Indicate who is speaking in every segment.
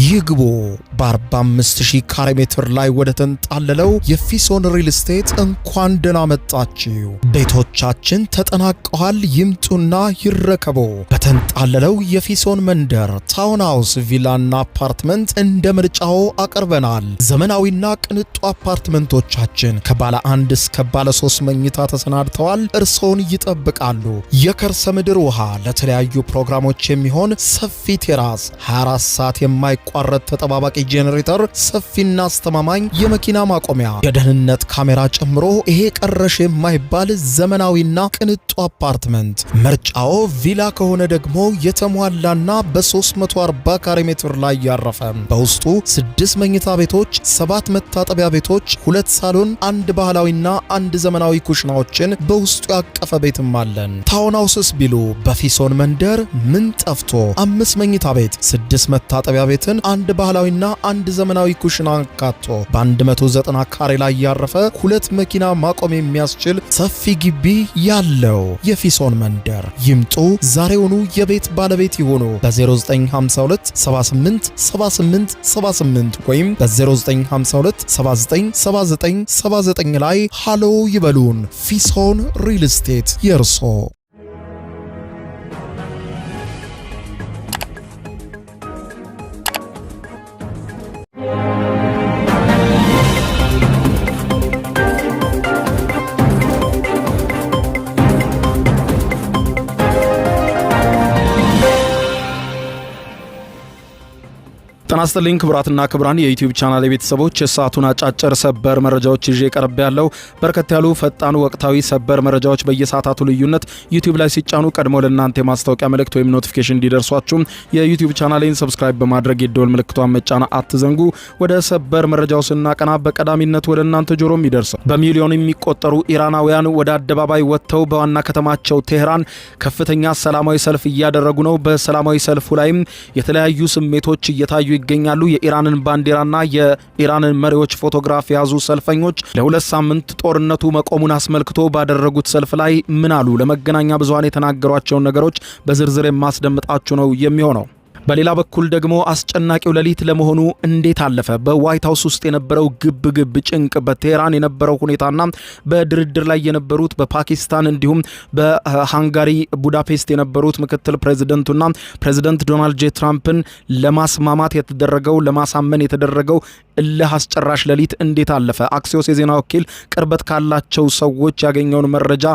Speaker 1: ይግቡ በ45000 ካሬ ሜትር ላይ ወደ ተንጣለለው የፊሶን ሪል ስቴት እንኳን ደህና መጣችሁ። ቤቶቻችን ተጠናቀዋል። ይምጡና ይረከቡ። በተንጣለለው የፊሶን መንደር ታውን ሃውስ፣ ቪላና አፓርትመንት እንደ ምርጫው አቀርበናል። ዘመናዊና ቅንጡ አፓርትመንቶቻችን ከባለ 1 እስከ ባለ 3 መኝታ ተሰናድተዋል። እርሶን ይጠብቃሉ። የከርሰ ምድር ውሃ፣ ለተለያዩ ፕሮግራሞች የሚሆን ሰፊ ቴራስ፣ 24 ሰዓት የማይቋረጥ ተጠባባቂ ጄኔሬተር፣ ሰፊና አስተማማኝ የመኪና ማቆሚያ፣ የደህንነት ካሜራ ጨምሮ ይሄ ቀረሽ የማይባል ዘመናዊና ቅንጡ አፓርትመንት። ምርጫው ቪላ ከሆነ ደግሞ የተሟላና በ340 ካሬ ሜትር ላይ ያረፈ በውስጡ 6 መኝታ ቤቶች፣ 7 መታጠቢያ ቤቶች፣ 2 ሳሎን፣ 1 ባህላዊና 1 ዘመናዊ ኩሽናዎችን በውስጡ ያቀፈ ቤትም አለን። ታውን ሃውስስ ቢሉ በፊሶን መንደር ምን ጠፍቶ 5 መኝታ ቤት፣ 6 መታጠቢያ ቤትን፣ 1 ባህላዊና 1 ዘመናዊ ኩሽና አካቶ በ190 ካሬ ላይ ያረፈ 2 መኪና ማቆም የሚያስችል ሰፊ ግቢ ያለው የፊሶን መንደር። ይምጡ፣ ዛሬውኑ የቤት ባለቤት ይሆኑ። በ0952 78 78 78 ወይም በ0952 79 79 79 ላይ ሃሎ ይበሉን። ፊሶን ሪል ስቴት የርሶ።
Speaker 2: ጤና ይስጥልኝ ክቡራትና ክቡራን የዩቲዩብ ቻናል ቤተሰቦች፣ የሰዓቱን አጫጭር ሰበር መረጃዎች ይዤ ቀርብ ያለው በርከት ያሉ ፈጣን ወቅታዊ ሰበር መረጃዎች በየሰዓታቱ ልዩነት ዩቲዩብ ላይ ሲጫኑ ቀድሞ ለእናንተ የማስታወቂያ መልእክት ወይም ኖቲፊኬሽን እንዲደርሷችሁ የዩቲዩብ ቻናሌን ሰብስክራይብ በማድረግ የደወል ምልክቷን መጫን አትዘንጉ። ወደ ሰበር መረጃው ስናቀና በቀዳሚነት ወደ እናንተ ጆሮም ይደርሳል። በሚሊዮን የሚቆጠሩ ኢራናውያን ወደ አደባባይ ወጥተው በዋና ከተማቸው ቴህራን ከፍተኛ ሰላማዊ ሰልፍ እያደረጉ ነው። በሰላማዊ ሰልፉ ላይም የተለያዩ ስሜቶች እየታዩ ይገኛሉ። የኢራንን ባንዲራና የኢራንን መሪዎች ፎቶግራፍ የያዙ ሰልፈኞች ለ2 ሳምንት ጦርነቱ መቆሙን አስመልክቶ ባደረጉት ሰልፍ ላይ ምን አሉ? ለመገናኛ ብዙሃን የተናገሯቸውን ነገሮች በዝርዝር የማስደምጣችሁ ነው የሚሆነው። በሌላ በኩል ደግሞ አስጨናቂው ሌሊት ለመሆኑ እንዴት አለፈ? በዋይት ሃውስ ውስጥ የነበረው ግብ ጭንቅ፣ በቴህራን የነበረው ሁኔታና በድርድር ላይ የነበሩት በፓኪስታን እንዲሁም በሃንጋሪ ቡዳፔስት የነበሩት ምክትል ፕሬዝዳንቱና ፕሬዝዳንት ዶናልድ ጄ ትራምፕን ለማስማማት የተደረገው ለማሳመን የተደረገው እልህ አስጨራሽ ሌሊት እንዴት አለፈ? አክሲዮስ የዜና ወኪል ቅርበት ካላቸው ሰዎች ያገኘውን መረጃ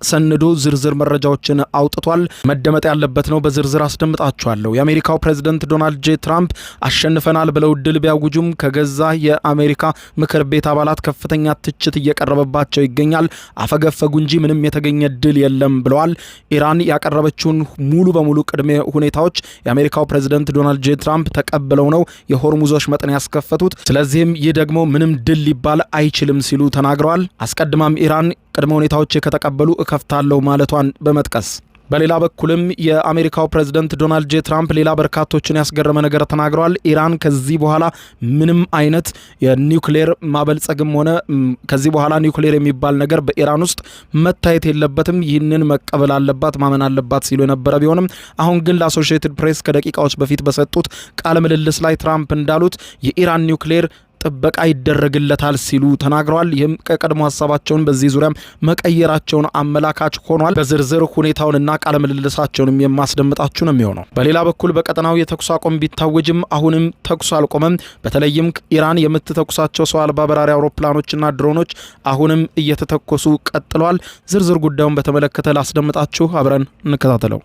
Speaker 2: ሰንዶ ዝርዝር መረጃዎችን አውጥቷል። መደመጥ ያለበት ነው። በዝርዝር አስደምጣችኋለሁ። የአሜሪካው ፕሬዝዳንት ዶናልድ ጄ ትራምፕ አሸንፈናል ብለው ድል ቢያውጁም ከገዛ የአሜሪካ ምክር ቤት አባላት ከፍተኛ ትችት እየቀረበባቸው ይገኛል። አፈገፈጉ እንጂ ምንም የተገኘ ድል የለም ብለዋል። ኢራን ያቀረበችውን ሙሉ በሙሉ ቅድመ ሁኔታዎች የአሜሪካው ፕሬዝዳንት ዶናልድ ጄ ትራምፕ ተቀብለው ነው የሆርሙዞች መጠን ያስከፈቱት። ስለዚህም ይህ ደግሞ ምንም ድል ሊባል አይችልም ሲሉ ተናግረዋል። አስቀድማም ኢራን ቅድመ ሁኔታዎች ከተቀበሉ እከፍታለሁ ማለቷን በመጥቀስ በሌላ በኩልም የአሜሪካው ፕሬዝዳንት ዶናልድ ጄ ትራምፕ ሌላ በርካቶችን ያስገረመ ነገር ተናግረዋል። ኢራን ከዚህ በኋላ ምንም አይነት የኒውክሌር ማበልጸግም ሆነ ከዚህ በኋላ ኒውክሌር የሚባል ነገር በኢራን ውስጥ መታየት የለበትም፣ ይህንን መቀበል አለባት፣ ማመን አለባት ሲሉ የነበረ ቢሆንም አሁን ግን ለአሶሺየትድ ፕሬስ ከደቂቃዎች በፊት በሰጡት ቃለ ምልልስ ላይ ትራምፕ እንዳሉት የኢራን ኒውክሌር ጥበቃ ይደረግለታል ሲሉ ተናግረዋል። ይህም ከቀድሞ ሀሳባቸውን በዚህ ዙሪያ መቀየራቸውን አመላካች ሆኗል። በዝርዝር ሁኔታውንና ቃለ ምልልሳቸውንም የማስደምጣችሁ ነው የሚሆነው። በሌላ በኩል በቀጠናው የተኩስ አቁም ቢታወጅም አሁንም ተኩስ አልቆመም። በተለይም ኢራን የምትተኩሳቸው ሰው አልባ በራሪ አውሮፕላኖችና ድሮኖች አሁንም እየተተኮሱ ቀጥለዋል። ዝርዝር ጉዳዩን በተመለከተ ላስደምጣችሁ፣ አብረን እንከታተለው።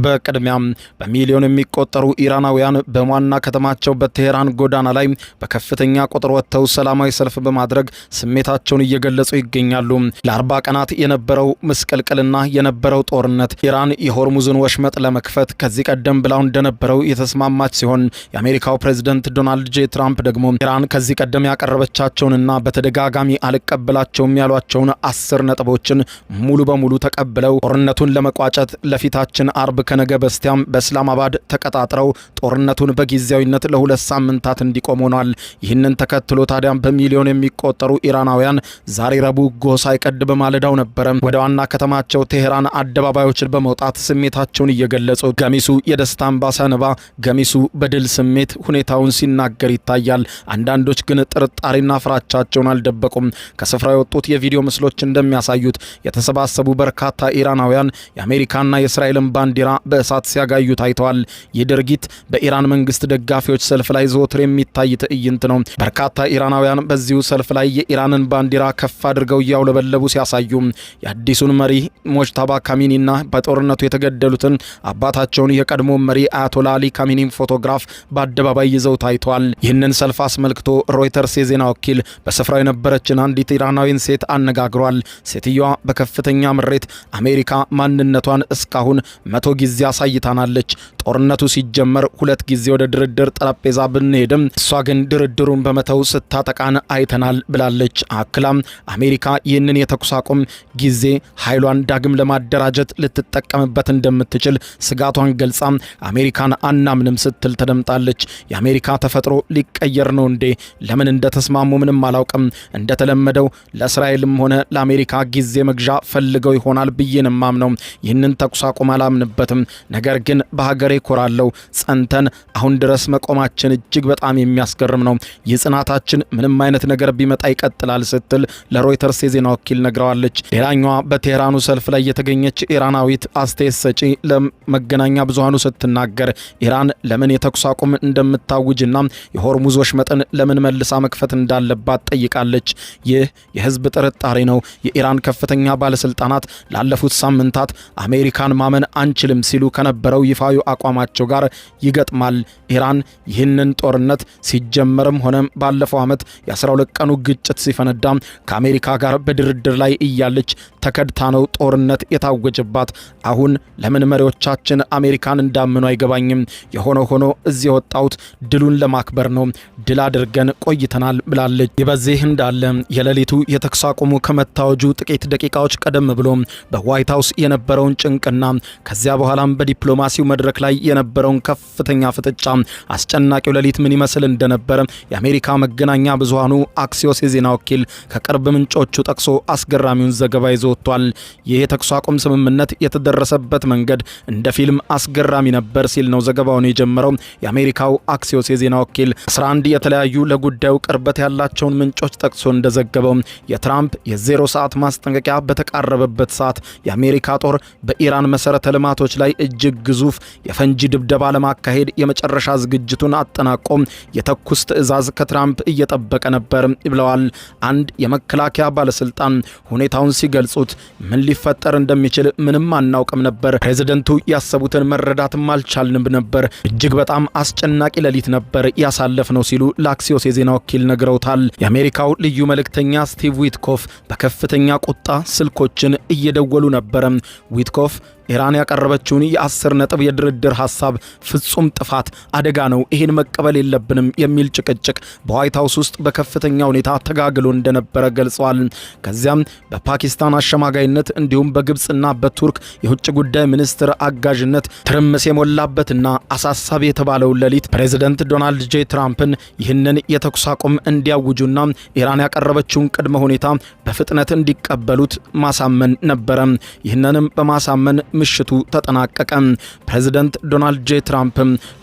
Speaker 2: በቅድሚያም በሚሊዮን የሚቆጠሩ ኢራናውያን በዋና ከተማቸው በቴህራን ጎዳና ላይ በከፍተኛ ቁጥር ወጥተው ሰላማዊ ሰልፍ በማድረግ ስሜታቸውን እየገለጹ ይገኛሉ። ለ40 ቀናት የነበረው ምስቅልቅልና የነበረው ጦርነት ኢራን የሆርሙዝን ወሽመጥ ለመክፈት ከዚህ ቀደም ብላው እንደነበረው የተስማማች ሲሆን የአሜሪካው ፕሬዝዳንት ዶናልድ ጄ ትራምፕ ደግሞ ኢራን ከዚህ ቀደም ያቀረበቻቸውንና በተደጋጋሚ አልቀበላቸውም ያሏቸውን 10 ነጥቦችን ሙሉ በሙሉ ተቀብለው ጦርነቱን ለመቋጨት ለፊታችን አርብ ከነገ በስቲያም በእስላማባድ ተቀጣጥረው ጦርነቱን በጊዜያዊነት ለ2 ሳምንታት እንዲቆም ሆኗል። ይህንን ተከትሎ ታዲያ በሚሊዮን የሚቆጠሩ ኢራናውያን ዛሬ ረቡዕ ጎህ ሳይቀድ በማለዳው ነበረ ወደ ዋና ከተማቸው ቴሄራን አደባባዮችን በመውጣት ስሜታቸውን እየገለጹ ገሚሱ የደስታ እንባ ሲያነባ፣ ገሚሱ በድል ስሜት ሁኔታውን ሲናገር ይታያል። አንዳንዶች ግን ጥርጣሬና ፍራቻቸውን አልደበቁም። ከስፍራው የወጡት የቪዲዮ ምስሎች እንደሚያሳዩት የተሰባሰቡ በርካታ ኢራናውያን የአሜሪካና የእስራኤልን ባንዲራ በእሳት ሲያጋዩ ታይተዋል። ይህ ድርጊት በኢራን መንግስት ደጋፊዎች ሰልፍ ላይ ዘወትር የሚታይ ትዕይንት ነው። በርካታ ኢራናውያን በዚሁ ሰልፍ ላይ የኢራንን ባንዲራ ከፍ አድርገው እያውለበለቡ ሲያሳዩ የአዲሱን መሪ ሞጅታባ ካሚኒና በጦርነቱ የተገደሉትን አባታቸውን የቀድሞ መሪ አያቶላ አሊ ካሚኒን ፎቶግራፍ በአደባባይ ይዘው ታይተዋል። ይህንን ሰልፍ አስመልክቶ ሮይተርስ የዜና ወኪል በስፍራው የነበረችን አንዲት ኢራናዊን ሴት አነጋግሯል። ሴትዮዋ በከፍተኛ ምሬት አሜሪካ ማንነቷን እስካሁን 100 ጊዜ አሳይታናለች። ጦርነቱ ሲጀመር 2 ጊዜ ወደ ድርድር ጠረጴዛ ብንሄድም እሷ ግን ድርድሩን በመተው ስታጠቃን አይተናል ብላለች። አክላም አሜሪካ ይህንን የተኩስ አቁም ጊዜ ኃይሏን ዳግም ለማደራጀት ልትጠቀምበት እንደምትችል ስጋቷን ገልጻ አሜሪካን አናምንም ስትል ተደምጣለች። የአሜሪካ ተፈጥሮ ሊቀየር ነው እንዴ? ለምን እንደተስማሙ ምንም አላውቅም። እንደተለመደው ለእስራኤልም ሆነ ለአሜሪካ ጊዜ መግዣ ፈልገው ይሆናል ብዬን ማምነው። ይህንን ተኩስ አቁም አላምንበትም። ነገር ግን በሀገሬ ኮራለሁ። ጸንተን አሁን ድረስ መቆማችን እጅግ በጣም የሚያስገርም ነው። ይህ ጽናታችን ምንም አይነት ነገር ቢመጣ ይቀጥላል ስትል ለሮይተርስ የዜና ወኪል ነግረዋለች። ሌላኛዋ በቴህራኑ ሰልፍ ላይ የተገኘች ኢራናዊት አስተያየት ሰጪ ለመገናኛ ብዙሃኑ ስትናገር ኢራን ለምን የተኩስ አቁም እንደምታውጅና የሆርሙዝ ወሽመጥን ለምን መልሳ መክፈት እንዳለባት ጠይቃለች። ይህ የህዝብ ጥርጣሬ ነው። የኢራን ከፍተኛ ባለስልጣናት ላለፉት ሳምንታት አሜሪካን ማመን አንችልም ሲሉ ከነበረው ይፋዊ አቋማቸው ጋር ይገጥማል። ኢራን ይህንን ጦርነት ሲጀመርም ሆነ ባለፈው ዓመት የ12 ቀኑ ግጭት ሲፈነዳ ከአሜሪካ ጋር በድርድር ላይ እያለች ተከድታ ነው ጦርነት የታወጀባት። አሁን ለምን መሪዎቻችን አሜሪካን እንዳምኑ አይገባኝም። የሆነ ሆኖ እዚህ የወጣሁት ድሉን ለማክበር ነው። ድል አድርገን ቆይተናል ብላለች። በዚህ እንዳለ የሌሊቱ የተኩስ አቁሙ ከመታወጁ ጥቂት ደቂቃዎች ቀደም ብሎ በዋይት ሃውስ የነበረውን ጭንቅና ከዚያ በኋላም በዲፕሎማሲው መድረክ ላይ የነበረውን ከፍተኛ ፍጥጫ፣ አስጨናቂው ሌሊት ምን ይመስል እንደነበረ የአሜሪካ መገናኛ ብዙሃኑ አክሲዮስ የዜና ወኪል ከቅርብ ምንጮቹ ጠቅሶ አስገራሚውን ዘገባ ይዞ ወጥቷል። ይህ የተኩስ አቁም ስምምነት የተደረሰበት መንገድ እንደ ፊልም አስገራሚ ነበር ሲል ነው ዘገባውን የጀመረው የአሜሪካው አክሲዮስ የዜና ወኪል 11 የተለያዩ ለጉዳዩ ቅርበት ያላቸውን ምንጮች ጠቅሶ እንደዘገበው የትራምፕ የ0 ሰዓት ማስጠንቀቂያ በተቃረበበት ሰዓት የአሜሪካ ጦር በኢራን መሰረተ ልማቶች ላይ እጅግ ግዙፍ የፈንጂ ድብደባ ለማካሄድ የመጨረሻ ዝግጅቱን አጠናቆ የተኩስ ትዕዛዝ ከትራምፕ እየጠበቀ ነበር ብለዋል። አንድ የመከላከያ ባለስልጣን ሁኔታውን ሲገልጹት ምን ሊፈጠር እንደሚችል ምንም አናውቅም ነበር። ፕሬዝደንቱ ያሰቡትን መረዳትም አልቻልንም ነበር። እጅግ በጣም አስጨናቂ ሌሊት ነበር ያሳለፍነው ሲሉ ለአክሲዮስ የዜና ወኪል ነግረውታል። የአሜሪካው ልዩ መልእክተኛ ስቲቭ ዊትኮፍ በከፍተኛ ቁጣ ስልኮችን እየደወሉ ነበር። ዊትኮፍ ኢራን ያቀረበችውን የ10 ነጥብ የድርድር ሐሳብ ፍጹም ጥፋት፣ አደጋ ነው፣ ይሄን መቀበል የለብንም የሚል ጭቅጭቅ በዋይት ሃውስ ውስጥ በከፍተኛ ሁኔታ ተጋግሎ እንደነበረ ገልጸዋል። ከዚያም በፓኪስታን አሸማጋይነት እንዲሁም በግብጽና በቱርክ የውጭ ጉዳይ ሚኒስትር አጋዥነት ትርምስ የሞላበትና አሳሳቢ የተባለው ሌሊት ፕሬዝዳንት ዶናልድ ጄ ትራምፕን ይህንን የተኩስ አቁም እንዲያውጁና ኢራን ያቀረበችውን ቅድመ ሁኔታ በፍጥነት እንዲቀበሉት ማሳመን ነበረ። ይህንንም በማሳመን ምሽቱ ተጠናቀቀ። ፕሬዝዳንት ዶናልድ ጄ ትራምፕ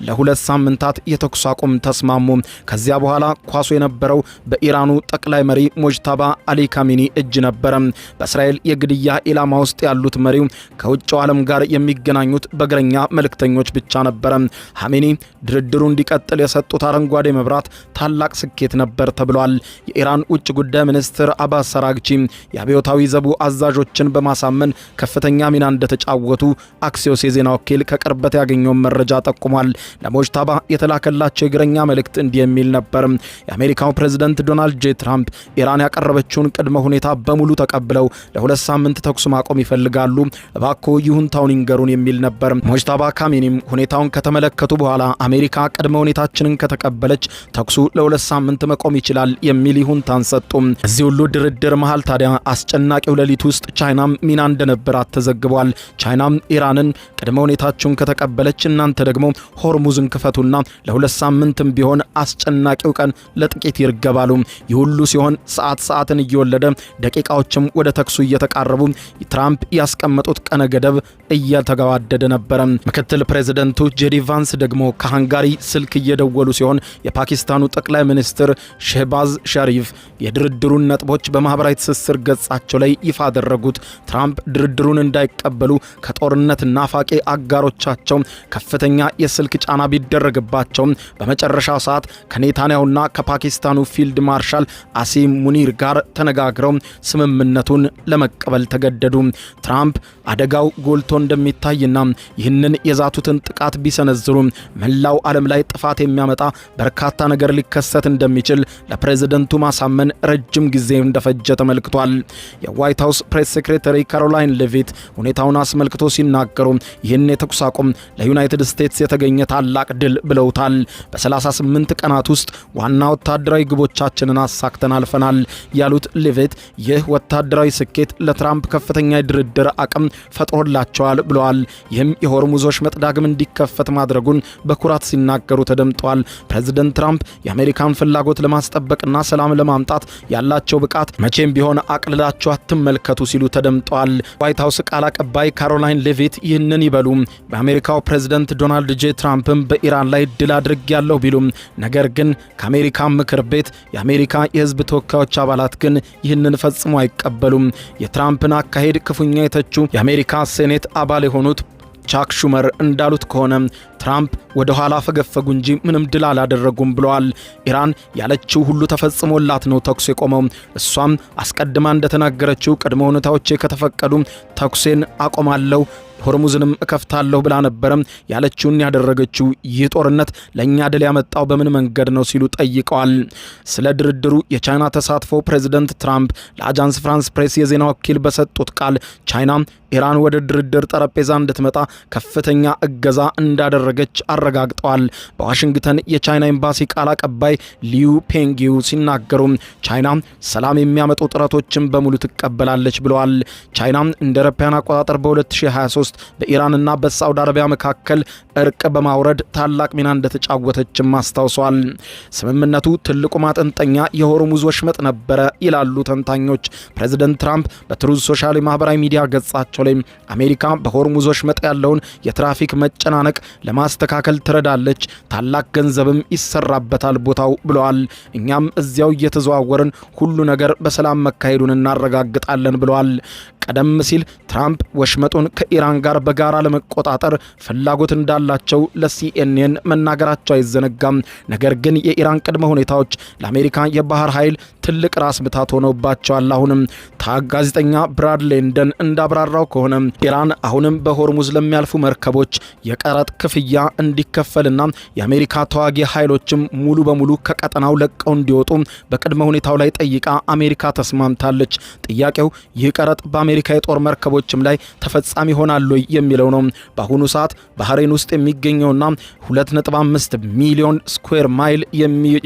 Speaker 2: ለ2 ሳምንታት የተኩስ አቁም ተስማሙ። ከዚያ በኋላ ኳሱ የነበረው በኢራኑ ጠቅላይ መሪ ሞጅታባ አሊ ካሚኒ እጅ ነበረ። በእስራኤል የግድያ ኢላማ ውስጥ ያሉት መሪው ከውጭው ዓለም ጋር የሚገናኙት በእግረኛ መልእክተኞች ብቻ ነበረ። ኻሜኒ ድርድሩ እንዲቀጥል የሰጡት አረንጓዴ መብራት ታላቅ ስኬት ነበር ተብሏል። የኢራን ውጭ ጉዳይ ሚኒስትር አባስ አራግቺ የአብዮታዊ ዘቡ አዛዦችን በማሳመን ከፍተኛ ሚና እንደተጫወቱ አክሲዮስ የዜና ወኪል ከቅርበት ያገኘውን መረጃ ጠቁሟል። ለሞጅታባ የተላከላቸው የእግረኛ መልእክት እንዲህ የሚል ነበር። የአሜሪካው ፕሬዝዳንት ዶናልድ ጄ ትራምፕ ኢራን ያቀረበችውን ቅድመ ሁኔታ በሙሉ ተቀብለው ለ2 ሳምንት ተኩስ ማቆም ይፈልጋሉ፣ እባክዎ ይሁንታውን ይንገሩን የሚል ነበር። ሞጅታባ ካሚኒም ሁኔታውን ከተመለከቱ በኋላ አሜሪካ ቅድመ ሁኔታችንን ከተቀበለች ተኩሱ ለ2 ሳምንት መቆም ይችላል የሚል ይሁንታን ሰጡ። እዚህ ሁሉ ድርድር መሃል ታዲያ አስጨናቂው ሌሊት ውስጥ ቻይናም ሚና እንደነበራት ተዘግቧል። ቻይና ኢራንን ቅድመ ሁኔታችሁን ከተቀበለች እናንተ ደግሞ ሆርሙዝን ክፈቱና ለሁለት ሳምንትም ቢሆን አስጨናቂው ቀን ለጥቂት ይርገባሉ። ይህ ሁሉ ሲሆን ሰዓትን እየወለደ ደቂቃዎችም ወደ ተኩሱ እየተቃረቡ ትራምፕ ያስቀመጡት ቀነ ገደብ እየተገባደደ ነበረ። ምክትል ፕሬዝደንቱ ጄዲ ቫንስ ደግሞ ከሃንጋሪ ስልክ እየደወሉ ሲሆን የፓኪስታኑ ጠቅላይ ሚኒስትር ሼህባዝ ሸሪፍ የድርድሩን ነጥቦች በማህበራዊ ትስስር ገጻቸው ላይ ይፋ አደረጉት። ትራምፕ ድርድሩን እንዳይቀበሉ ከጦርነት ናፋቂ አጋሮቻቸው ከፍተኛ የስልክ ጫና ቢደረግባቸው በመጨረሻው ሰዓት ከኔታንያሁና ከፓኪስታኑ ፊልድ ማርሻል አሲም ሙኒር ጋር ተነጋግረው ስምምነቱን ለመቀበል ተገደዱ። ትራምፕ አደጋው ጎልቶ እንደሚታይና ይህንን የዛቱትን ጥቃት ቢሰነዝሩ መላው ዓለም ላይ ጥፋት የሚያመጣ በርካታ ነገር ሊከሰት እንደሚችል ለፕሬዝደንቱ ማሳመን ረጅም ጊዜ እንደፈጀ ተመልክቷል። የዋይት ሃውስ ፕሬስ ሴክሬታሪ ካሮላይን ሌቪት ሁኔታውን አስመልክቶ ሲናገሩ ይህን የተኩስ አቁም ለዩናይትድ ስቴትስ የተገኘ ታላቅ ድል ብለውታል። በ38 ቀናት ውስጥ ዋና ወታደራዊ ግቦቻችንን አሳክተን አልፈናል ያሉት ሌቪት ይህ ወታደራዊ ስኬት ለትራምፕ ከፍተኛ የድርድር አቅም ፈጥሮላቸዋል ብለዋል። ይህም የሆርሙዝ ወሽመጥ ዳግም እንዲከፈት ማድረጉን በኩራት ሲናገሩ ተደምጠዋል። ፕሬዝደንት ትራምፕ የአሜሪካን ፍላጎት ለማስጠበቅና ሰላም ለማምጣት ያላቸው ብቃት መቼም ቢሆን አቅልላቸው አትመልከቱ ሲሉ ተደምጠዋል። ዋይት ሃውስ ቃል አቀባይ ካሮላይን ሌቪት ይህንን ይበሉ በአሜሪካው ፕሬዝደንት ዶናልድ ጄ ትራምፕም በኢራን ላይ ድል አድርጌያለሁ ቢሉም ነገር ግን ከአሜሪካ ምክር ቤት የአሜሪካ የሕዝብ ተወካዮች አባላት ግን ይህንን ፈጽሞ አይቀበሉም። የትራምፕን አካሄድ ክፉኛ የተቹ የአሜሪካ ሴኔት አባል የሆኑት ቻክ ሹመር እንዳሉት ከሆነ ትራምፕ ወደ ኋላ ፈገፈጉ እንጂ ምንም ድል አላደረጉም ብለዋል። ኢራን ያለችው ሁሉ ተፈጽሞላት ነው ተኩስ የቆመው። እሷም አስቀድማ እንደተናገረችው ቅድመ ሁኔታዎች ከተፈቀዱ ተኩሴን አቆማለሁ ሆርሙዝንም እከፍታለሁ ብላ ነበረ ያለችውን ያደረገችው። ይህ ጦርነት ለኛ ድል ያመጣው በምን መንገድ ነው ሲሉ ጠይቀዋል። ስለ ድርድሩ የቻይና ተሳትፎ ፕሬዝደንት ትራምፕ ለአጃንስ ፍራንስ ፕሬስ የዜና ወኪል በሰጡት ቃል ቻይና ኢራን ወደ ድርድር ጠረጴዛ እንድትመጣ ከፍተኛ እገዛ እንዳደረገች አረጋግጠዋል። በዋሽንግተን የቻይና ኤምባሲ ቃል አቀባይ ሊዩ ፔንጊው ሲናገሩ ቻይና ሰላም የሚያመጡ ጥረቶችን በሙሉ ትቀበላለች ብለዋል። ቻይና እንደ አውሮፓውያን አቆጣጠር በ2023 በኢራንና በሳዑዲ አረቢያ መካከል እርቅ በማውረድ ታላቅ ሚና እንደተጫወተችም አስታውሷል። ስምምነቱ ትልቁ ማጠንጠኛ የሆርሙዝ ወሽመጥ ነበረ ይላሉ ተንታኞች። ፕሬዝደንት ትራምፕ በትሩዝ ሶሻል ማህበራዊ ሚዲያ ገጻቸው ላይ አሜሪካ በሆርሙዝ ወሽመጥ ያለውን የትራፊክ መጨናነቅ ለማስተካከል ትረዳለች፣ ታላቅ ገንዘብም ይሰራበታል ቦታው ብለዋል። እኛም እዚያው እየተዘዋወርን ሁሉ ነገር በሰላም መካሄዱን እናረጋግጣለን ብለዋል። ቀደም ሲል ትራምፕ ወሽመጡን ከኢራን ጋር በጋራ ለመቆጣጠር ፍላጎት እንዳላቸው ለሲኤንኤን መናገራቸው አይዘነጋም። ነገር ግን የኢራን ቅድመ ሁኔታዎች ለአሜሪካ የባህር ኃይል ትልቅ ራስ ምታት ሆነውባቸዋል። አሁንም ጋዜጠኛ ብራድ ሌንደን እንዳብራራው ከሆነ ኢራን አሁንም በሆርሙዝ ለሚያልፉ መርከቦች የቀረጥ ክፍያ እንዲከፈልና የአሜሪካ ተዋጊ ኃይሎችም ሙሉ በሙሉ ከቀጠናው ለቀው እንዲወጡ በቅድመ ሁኔታው ላይ ጠይቃ አሜሪካ ተስማምታለች። ጥያቄው ይህ ቀረጥ በአሜሪካ የጦር መርከቦችም ላይ ተፈጻሚ ሆናል የሚለው ነው። በአሁኑ ሰዓት ባህሬን ውስጥ የሚገኘውና 2.5 ሚሊዮን ስኩዌር ማይል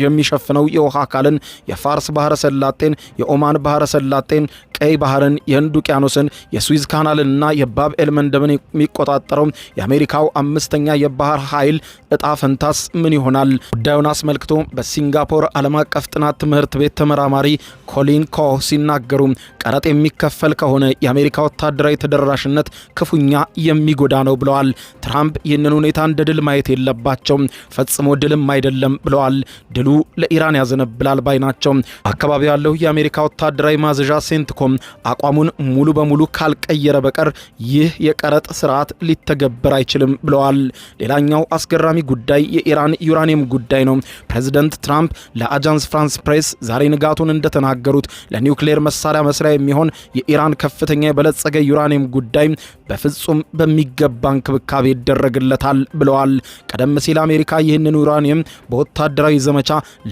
Speaker 2: የሚሸፍነው የውሃ አካልን የፋርስ ባህረ ሰላጤን፣ የኦማን ባህረ ሰላጤን፣ ቀይ ባህርን፣ የህንድ ውቅያኖስን፣ የስዊዝ ካናልንና የባብ ኤል መንደብን የሚቆጣጠረው የአሜሪካው አምስተኛ የባህር ኃይል እጣ ፈንታስ ምን ይሆናል? ጉዳዩን አስመልክቶ በሲንጋፖር ዓለም አቀፍ ጥናት ትምህርት ቤት ተመራማሪ ኮሊን ኮ ሲናገሩ ቀረጥ የሚከፈል ከሆነ የአሜሪካ ወታደራዊ ተደራሽነት ክፉኛ የሚጎዳ ነው ብለዋል። ትራምፕ ይህንን ሁኔታ እንደ ድል ማየት የለባቸውም፣ ፈጽሞ ድልም አይደለም ብለዋል። ድሉ ለኢራን ያዘነብላል ባይ ናቸው። አካባቢው ያለው የአሜሪካ ወታደራዊ ማዘዣ ሴንትኮም አቋሙን ሙሉ በሙሉ ካልቀየረ በቀር ይህ የቀረጥ ስርዓት ሊተገበር አይችልም ብለዋል። ሌላኛው አስገራሚ ጉዳይ የኢራን ዩራኒየም ጉዳይ ነው። ፕሬዝደንት ትራምፕ ለአጃንስ ፍራንስ ፕሬስ ዛሬ ንጋቱን እንደተናገሩት ለኒውክሌር መሳሪያ መስሪያ የሚሆን የኢራን ከፍተኛ የበለጸገ ዩራኒየም ጉዳይ በፍጹም በሚገባ እንክብካቤ ይደረግለታል ብለዋል። ቀደም ሲል አሜሪካ ይህንን ዩራኒየም በወታደራዊ ዘመቻ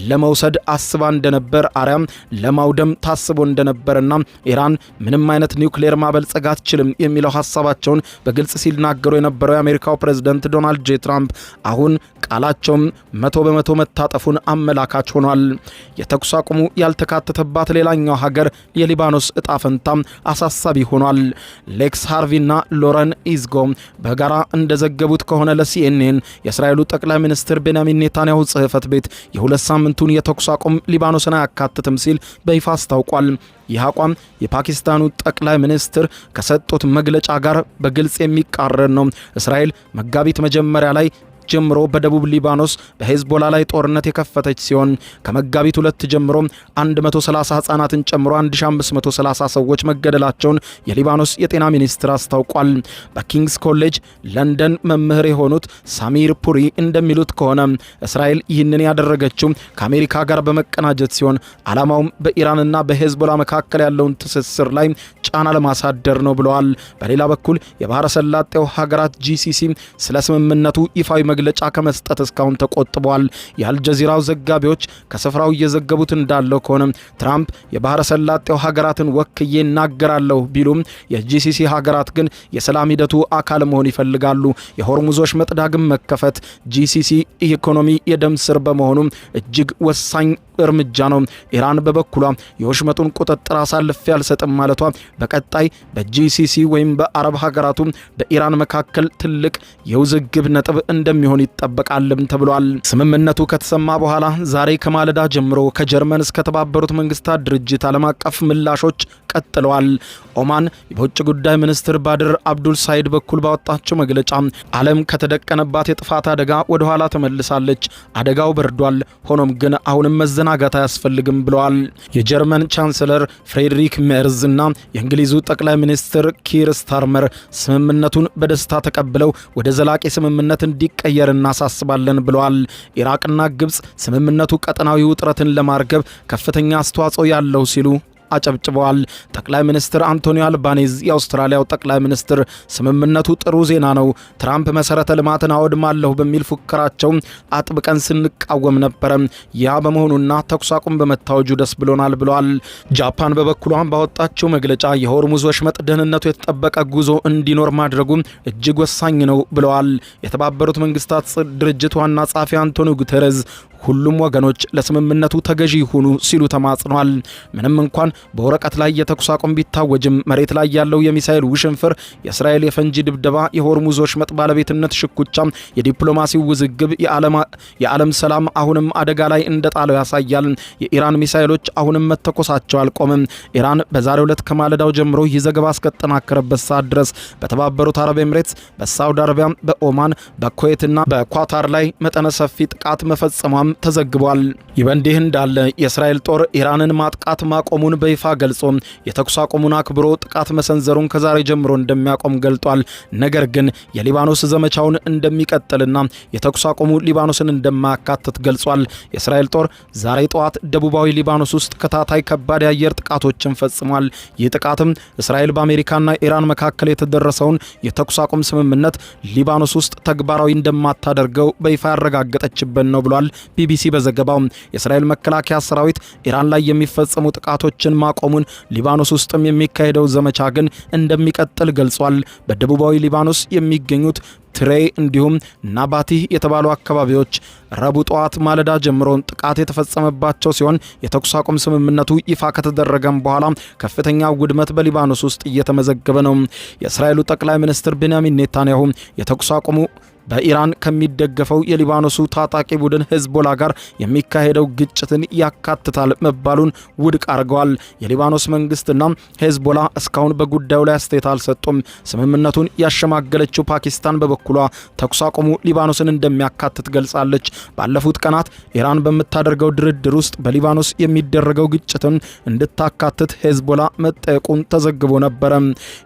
Speaker 2: ለመውሰድ አስባ እንደነበር አርያም ለማውደም ታስቦ እንደነበርና ኢራን ምንም አይነት ኒውክሌር ማበልጸግ አትችልም የሚለው ሐሳባቸውን በግልጽ ሲናገሩ የነበረው የአሜሪካው ፕሬዝዳንት ዶናልድ ጄ ትራምፕ አሁን ቃላቸውም 100% መታጠፉን አመላካች ሆኗል። የተኩስ አቁሙ ያልተካተተባት ሌላኛው ሀገር የሊባኖስ እጣ ፈንታ አሳሳቢ ሆኗል። ሌክስ ሃርቪና ሎረን ኢዝጎ በጋራ እንደዘገቡት ከሆነ ለሲኤንኤን የእስራኤሉ ጠቅላይ ሚኒስትር ቤንያሚን ኔታንያሁ ጽሕፈት ቤት የሁለት ሳምንቱን የተኩስ አቁም ሊባኖስን አያካትትም ሲል በይፋ አስታውቋል። ይህ አቋም የፓኪስታኑ ጠቅላይ ሚኒስትር ከሰጡት መግለጫ ጋር በግልጽ የሚቃረን ነው። እስራኤል መጋቢት መጀመሪያ ላይ ጀምሮ በደቡብ ሊባኖስ በሄዝቦላ ላይ ጦርነት የከፈተች ሲሆን ከመጋቢት 2 ጀምሮ 130 ህጻናትን ጨምሮ 1530 ሰዎች መገደላቸውን የሊባኖስ የጤና ሚኒስትር አስታውቋል። በኪንግስ ኮሌጅ ለንደን መምህር የሆኑት ሳሚር ፑሪ እንደሚሉት ከሆነ እስራኤል ይህንን ያደረገችው ከአሜሪካ ጋር በመቀናጀት ሲሆን ዓላማውም በኢራንና በሄዝቦላ መካከል ያለውን ትስስር ላይ ጫና ለማሳደር ነው ብለዋል። በሌላ በኩል የባህረ ሰላጤው ሀገራት ጂሲሲ ስለ ስምምነቱ ይፋዊ መግለጫ ከመስጠት እስካሁን ተቆጥበዋል። የአልጀዚራው ዘጋቢዎች ከስፍራው እየዘገቡት እንዳለው ከሆነ ትራምፕ የባህረ ሰላጤው ሀገራትን ወክዬ እናገራለሁ ቢሉም የጂሲሲ ሀገራት ግን የሰላም ሂደቱ አካል መሆን ይፈልጋሉ። የሆርሙዞች መጥዳግም መከፈት ጂሲሲ ኢኮኖሚ የደም ስር በመሆኑ እጅግ ወሳኝ እርምጃ ነው። ኢራን በበኩሏ የወሽመጡን ቁጥጥር አሳልፌ አልሰጥም ማለቷ በቀጣይ በጂሲሲ ወይም በአረብ ሀገራቱ በኢራን መካከል ትልቅ የውዝግብ ነጥብ እንደሚሆን ይጠበቃልም ተብሏል። ስምምነቱ ከተሰማ በኋላ ዛሬ ከማለዳ ጀምሮ ከጀርመን እስከ ተባበሩት መንግስታት ድርጅት ዓለም አቀፍ ምላሾች ቀጥለዋል። ኦማን የውጭ ጉዳይ ሚኒስትር ባድር አብዱል ሳይድ በኩል ባወጣቸው መግለጫ ዓለም ከተደቀነባት የጥፋት አደጋ ወደ ኋላ ተመልሳለች። አደጋው በርዷል፣ ሆኖም ግን አሁንም መዘናጋት አያስፈልግም ብለዋል። የጀርመን ቻንሰለር ፍሬድሪክ ሜርዝ እና የእንግሊዙ ጠቅላይ ሚኒስትር ኪር ስታርመር ስምምነቱን በደስታ ተቀብለው ወደ ዘላቂ ስምምነት እንዲቀየር እናሳስባለን ብለዋል። ኢራቅና ግብጽ ስምምነቱ ቀጠናዊ ውጥረትን ለማርገብ ከፍተኛ አስተዋጽኦ ያለው ሲሉ አጨብጭበዋል። ጠቅላይ ሚኒስትር አንቶኒ አልባኒዝ የአውስትራሊያው ጠቅላይ ሚኒስትር ስምምነቱ ጥሩ ዜና ነው፣ ትራምፕ መሰረተ ልማትን አወድማለሁ በሚል ፉከራቸው አጥብቀን ስንቃወም ነበረ። ያ በመሆኑና ተኩስ አቁም በመታወጁ ደስ ብሎናል ብለዋል። ጃፓን በበኩሏ ባወጣችው መግለጫ የሆርሙዝ ወሽመጥ ደህንነቱ የተጠበቀ ጉዞ እንዲኖር ማድረጉ እጅግ ወሳኝ ነው ብለዋል። የተባበሩት መንግስታት ድርጅት ዋና ጸሐፊ አንቶኒዮ ጉተሬዝ ሁሉም ወገኖች ለስምምነቱ ተገዢ ይሁኑ ሲሉ ተማጽነዋል። ምንም እንኳን በወረቀት ላይ የተኩስ አቁም ቢታወጅም መሬት ላይ ያለው የሚሳኤል ውሽንፍር፣ የእስራኤል የፈንጂ ድብደባ፣ የሆርሙዝ ወሽመጥ ባለቤትነት ሽኩቻ፣ የዲፕሎማሲው ውዝግብ የዓለም ሰላም አሁንም አደጋ ላይ እንደጣለው ያሳያል። የኢራን ሚሳኤሎች አሁንም መተኮሳቸው አልቆምም። ኢራን በዛሬው ዕለት ከማለዳው ጀምሮ ይህ ዘገባ እስከተጠናከረበት ሰዓት ድረስ በተባበሩት አረብ ኤምሬትስ፣ በሳውዲ አረቢያ፣ በኦማን፣ በኩዌትና በኳታር ላይ መጠነ ሰፊ ጥቃት መፈጸሟም ተዘግቧል። ይህ በእንዲህ እንዳለ የእስራኤል ጦር ኢራንን ማጥቃት ማቆሙን በይፋ ገልጾ የተኩስ አቁሙን አክብሮ ጥቃት መሰንዘሩን ከዛሬ ጀምሮ እንደሚያቆም ገልጧል። ነገር ግን የሊባኖስ ዘመቻውን እንደሚቀጥልና የተኩስ አቁሙ ሊባኖስን እንደማያካትት ገልጿል። የእስራኤል ጦር ዛሬ ጠዋት ደቡባዊ ሊባኖስ ውስጥ ከታታይ ከባድ የአየር ጥቃቶችን ፈጽሟል። ይህ ጥቃትም እስራኤል በአሜሪካና ኢራን መካከል የተደረሰውን የተኩስ አቁም ስምምነት ሊባኖስ ውስጥ ተግባራዊ እንደማታደርገው በይፋ ያረጋገጠችበት ነው ብሏል። ቢቢሲ በዘገባው የእስራኤል መከላከያ ሰራዊት ኢራን ላይ የሚፈጸሙ ጥቃቶችን ማቆሙን፣ ሊባኖስ ውስጥም የሚካሄደው ዘመቻ ግን እንደሚቀጥል ገልጿል። በደቡባዊ ሊባኖስ የሚገኙት ትሬይ እንዲሁም ናባቲህ የተባሉ አካባቢዎች ረቡዕ ጠዋት ማለዳ ጀምሮ ጥቃት የተፈጸመባቸው ሲሆን የተኩስ አቁም ስምምነቱ ይፋ ከተደረገም በኋላ ከፍተኛ ውድመት በሊባኖስ ውስጥ እየተመዘገበ ነው። የእስራኤሉ ጠቅላይ ሚኒስትር ቤንያሚን ኔታንያሁ የተኩስ አቁሙ በኢራን ከሚደገፈው የሊባኖሱ ታጣቂ ቡድን ሄዝቦላ ጋር የሚካሄደው ግጭትን ያካትታል መባሉን ውድቅ አድርገዋል። የሊባኖስ መንግስትና ሄዝቦላ እስካሁን በጉዳዩ ላይ አስተያየት አልሰጡም። ስምምነቱን ያሸማገለችው ፓኪስታን በበኩሏ ተኩስ አቁሙ ሊባኖስን እንደሚያካትት ገልጻለች። ባለፉት ቀናት ኢራን በምታደርገው ድርድር ውስጥ በሊባኖስ የሚደረገው ግጭትን እንድታካትት ሄዝቦላ መጠየቁን ተዘግቦ ነበረ።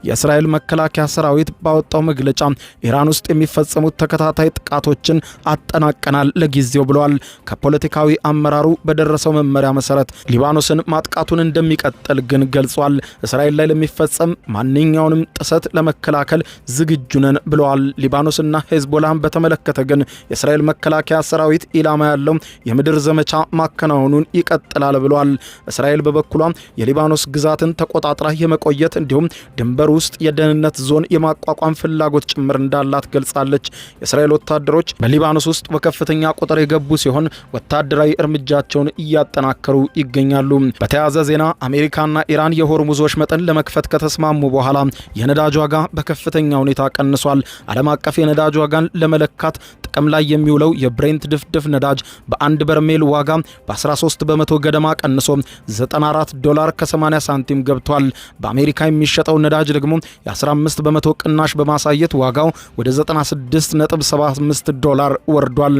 Speaker 2: የእስራኤል መከላከያ ሰራዊት ባወጣው መግለጫ ኢራን ውስጥ የሚፈጸሙት ተከታታይ ጥቃቶችን አጠናቀናል ለጊዜው ብለዋል። ከፖለቲካዊ አመራሩ በደረሰው መመሪያ መሰረት ሊባኖስን ማጥቃቱን እንደሚቀጥል ግን ገልጿል። እስራኤል ላይ ለሚፈጸም ማንኛውንም ጥሰት ለመከላከል ዝግጁ ነን ብለዋል። ሊባኖስና ሄዝቦላህን በተመለከተ ግን የእስራኤል መከላከያ ሰራዊት ኢላማ ያለው የምድር ዘመቻ ማከናወኑን ይቀጥላል ብለዋል። እስራኤል በበኩሏ የሊባኖስ ግዛትን ተቆጣጥራ የመቆየት እንዲሁም ድንበር ውስጥ የደህንነት ዞን የማቋቋም ፍላጎት ጭምር እንዳላት ገልጻለች። የእስራኤል ወታደሮች በሊባኖስ ውስጥ በከፍተኛ ቁጥር የገቡ ሲሆን ወታደራዊ እርምጃቸውን እያጠናከሩ ይገኛሉ። በተያያዘ ዜና አሜሪካና ኢራን የሆርሙዝ ወሽመጥን ለመክፈት ከተስማሙ በኋላ የነዳጅ ዋጋ በከፍተኛ ሁኔታ ቀንሷል። ዓለም አቀፍ የነዳጅ ዋጋን ለመለካት ጥቅም ላይ የሚውለው የብሬንት ድፍድፍ ነዳጅ በአንድ በርሜል ዋጋ በ13 በመቶ ገደማ ቀንሶ $94 ከ80 ሳንቲም ገብቷል። በአሜሪካ የሚሸጠው ነዳጅ ደግሞ የ15 በመቶ ቅናሽ በማሳየት ዋጋው ወደ $96.75 ወርዷል።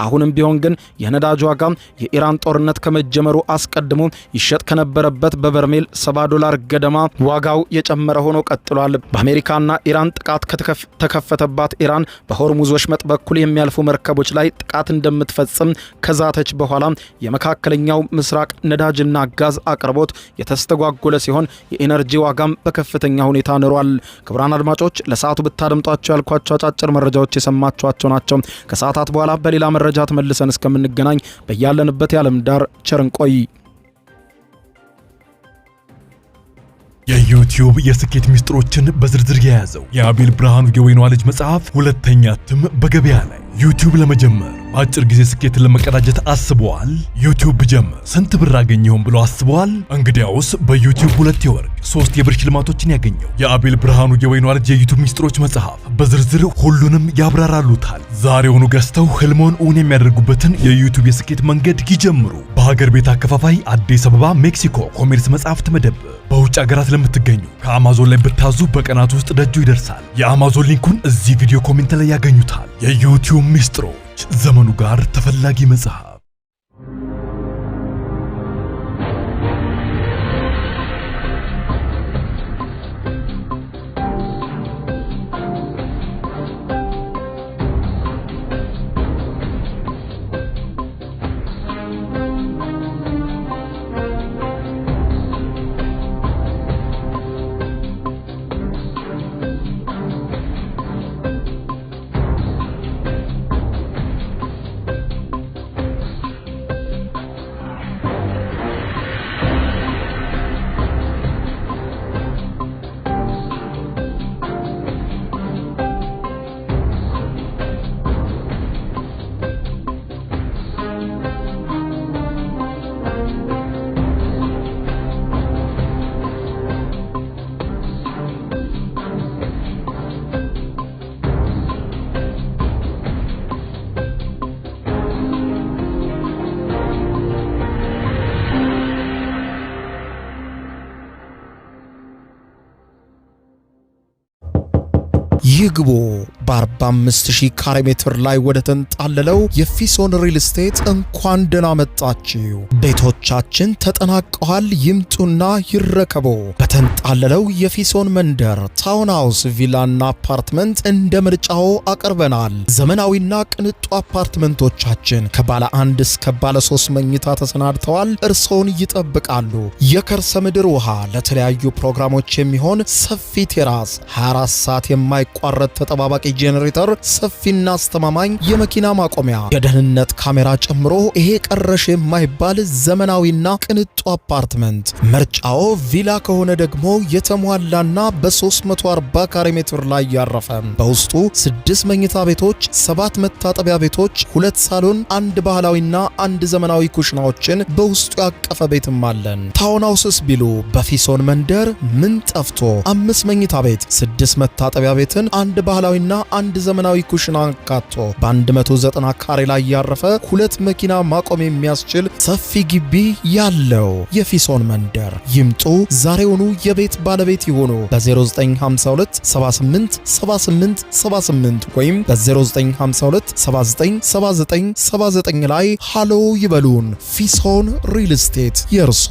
Speaker 2: አሁንም ቢሆን ግን የነዳጅ ዋጋ የኢራን ጦርነት ከመጀመሩ አስቀድሞ ይሸጥ ከነበረበት በበርሜል $70 ገደማ ዋጋው የጨመረ ሆኖ ቀጥሏል። በአሜሪካና ኢራን ጥቃት ከተከፈተባት ኢራን በሆርሙዝ ወሽመጥ በኩል የሚያልፉ መርከቦች ላይ ጥቃት እንደምትፈጽም ከዛተች በኋላ የመካከለኛው ምስራቅ ነዳጅና ጋዝ አቅርቦት የተስተጓጎለ ሲሆን የኢነርጂ ዋጋም በከፍተኛ ሁኔታ ንሯል። ክቡራን አድማጮች ለሰዓቱ ብታደምጧቸው ያልኳቸው አጫጭር መረጃዎች የሰማችኋቸው ናቸው። ከሰዓታት በኋላ በሌላ መረጃ ተመልሰን እስከምንገናኝ በያለንበት የዓለም ዳር ቸር እንቆይ።
Speaker 3: የዩቲዩብ የስኬት ሚስጥሮችን በዝርዝር የያዘው የአቤል ብርሃኑ የወይኗ ልጅ መጽሐፍ ሁለተኛ እትም በገበያ ላይ። ዩቲዩብ ለመጀመር በአጭር ጊዜ ስኬትን ለመቀዳጀት አስበዋል? ዩቲዩብ ብጀምር ስንት ብር አገኘሁም ብሎ አስበዋል? እንግዲያውስ በዩቲዩብ 2 የወርቅ 3 የብር ሽልማቶችን ያገኘው የአቤል ብርሃኑ የወይኗ ልጅ የዩቲዩብ ሚስጥሮች መጽሐፍ በዝርዝር ሁሉንም ያብራራሉታል። ዛሬውኑ ገዝተው ህልሞን እውን የሚያደርጉበትን የዩቲዩብ የስኬት መንገድ ይጀምሩ። በሀገር ቤት አከፋፋይ አዲስ አበባ ሜክሲኮ ኮሜርስ መጽሐፍት መደብር። በውጭ ሀገራት ለምትገኙ ከአማዞን ላይ ብታዙ በቀናት ውስጥ ደጁ ይደርሳል። የአማዞን ሊንኩን እዚህ ቪዲዮ ኮሜንት ላይ ያገኙታል። የዩቲዩብ ሚስጥሮች ዘመኑ ጋር ተፈላጊ መጽሐፍ።
Speaker 1: ይግቡ በ45000 ካሬ ሜትር ላይ ወደ ተንጣለለው የፊሶን ሪል ስቴት እንኳን ደህና መጣችሁ። ቤቶቻችን ተጠናቀዋል፣ ይምጡና ይረከቡ። በተንጣለለው የፊሶን መንደር ታውን ሃውስ፣ ቪላና አፓርትመንት እንደ ምርጫው አቀርበናል። ዘመናዊና ቅንጡ አፓርትመንቶቻችን ከባለ 1 እስከ ባለ 3 መኝታ ተሰናድተዋል፣ እርሶን ይጠብቃሉ። የከርሰ ምድር ውሃ፣ ለተለያዩ ፕሮግራሞች የሚሆን ሰፊ ቴራስ፣ 24 ሰዓት የማይቋረጥ ተጠባባቂ ጄኔሬተር፣ ሰፊና አስተማማኝ የመኪና ማቆሚያ፣ የደህንነት ካሜራ ጨምሮ ይሄ ቀረሽ የማይባል ዘመናዊና ቅንጡ አፓርትመንት። ምርጫው ቪላ ከሆነ ደግሞ የተሟላና በ340 ካሬ ሜትር ላይ ያረፈ በውስጡ 6 መኝታ ቤቶች፣ 7 መታጠቢያ ቤቶች፣ 2 ሳሎን፣ 1 ባህላዊና 1 ዘመናዊ ኩሽናዎችን በውስጡ ያቀፈ ቤትም አለን። ታውን ሃውስስ ቢሉ በፊሶን መንደር ምን ጠፍቶ 5 መኝታ ቤት፣ 6 መታጠቢያ ቤትን፣ 1 ባህላዊና 1 ዘመናዊ ኩሽና አካቶ በ190 ካሬ ላይ ያረፈ 2 መኪና ማቆም የሚያስችል ሰፊ ግቢ ያለው የፊሶን መንደር። ይምጡ፣ ዛሬውኑ የቤት ባለቤት ይሆኑ። በ0952 78 78 78 ወይም በ0952 79 79 79 ላይ ሃሎ ይበሉን። ፊሶን ሪል ስቴት የርሶ